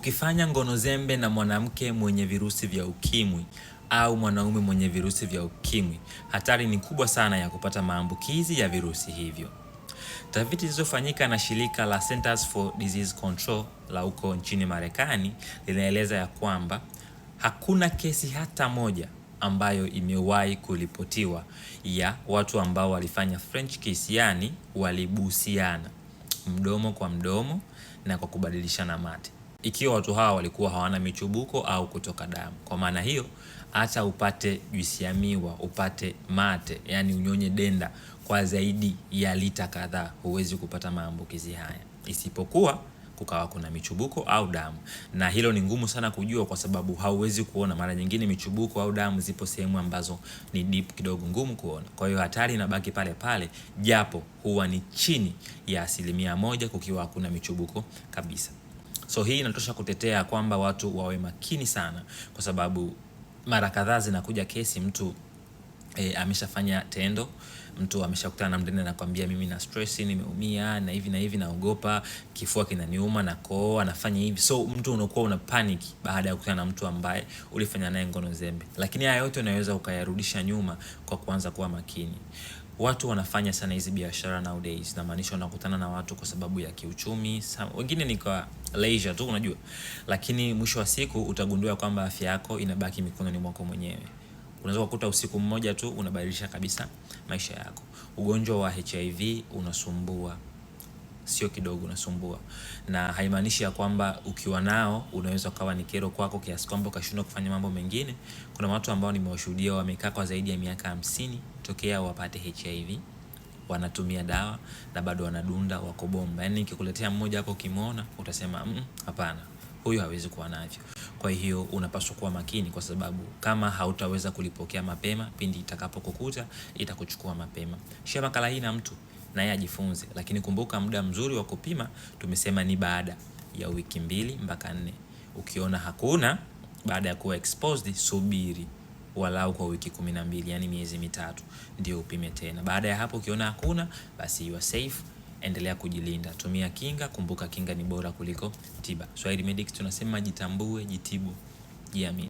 Ukifanya ngono zembe na mwanamke mwenye virusi vya ukimwi au mwanaume mwenye virusi vya ukimwi, hatari ni kubwa sana ya kupata maambukizi ya virusi hivyo. Tafiti zilizofanyika na shirika la Centers for Disease Control la huko nchini Marekani linaeleza ya kwamba hakuna kesi hata moja ambayo imewahi kuripotiwa ya watu ambao walifanya French kiss, yani walibusiana mdomo kwa mdomo na kwa kubadilishana mate, ikiwa watu hawa walikuwa hawana michubuko au kutoka damu. Kwa maana hiyo, hata upate juisi ya miwa, upate mate, yani unyonye denda kwa zaidi ya lita kadhaa, huwezi kupata maambukizi haya, isipokuwa kukawa kuna michubuko au damu. Na hilo ni ngumu sana kujua kwa sababu hauwezi kuona. Mara nyingine michubuko au damu zipo sehemu ambazo ni deep kidogo, ngumu kuona. Kwa hiyo hatari inabaki pale pale, japo huwa ni chini ya 1% kukiwa hakuna michubuko kabisa. So hii inatosha kutetea kwamba watu wawe makini sana, kwa sababu mara kadhaa zinakuja kesi mtu ameshafanya tendo, mtu ameshakutana na mdada na kwambia mimi na stress, nimeumia na hivi naogopa, kifua kinaniuma na koo, anafanya hivi. So mtu unakuwa una panic baada ya kukutana na mtu ambaye ulifanya naye ngono zembe. Lakini haya yote unaweza ukayarudisha nyuma kwa kuanza kuwa makini. Watu wanafanya sana hizi biashara nowadays, na maanisha wanakutana na watu kwa sababu ya kiuchumi, wengine ni kwa leisure tu, unajua. Lakini mwisho wa siku utagundua kwamba afya yako inabaki mikononi mwako mwenyewe. Unaweza kukuta usiku mmoja tu unabadilisha kabisa maisha yako. Ugonjwa wa HIV unasumbua, sio kidogo unasumbua, na haimaanishi ya kwamba ukiwa nao unaweza kawa ni kero kwako kiasi kwamba ukashindwa kufanya mambo mengine. Kuna watu ambao nimewashuhudia wamekaa kwa zaidi ya miaka 50 tokea wapate HIV, wanatumia dawa na bado wanadunda, wako bomba. Yani nikikuletea mmoja hapo ukimwona utasema hapana, huyu hawezi kuwa navyo. Kwa hiyo unapaswa kuwa makini, kwa sababu kama hautaweza kulipokea mapema, pindi itakapokukuta itakuchukua mapema. Share makala hii na mtu naye ajifunze, lakini kumbuka muda mzuri wa kupima tumesema ni baada ya wiki 2 mpaka 4. Ukiona hakuna baada ya kuwa exposed, subiri walau kwa wiki 12, yani miezi 3, ndio upime tena. Baada ya hapo ukiona hakuna, basi you are safe. Endelea kujilinda, tumia kinga. Kumbuka kinga ni bora kuliko tiba. Swahili Medics tunasema jitambue, jitibu, jiamini.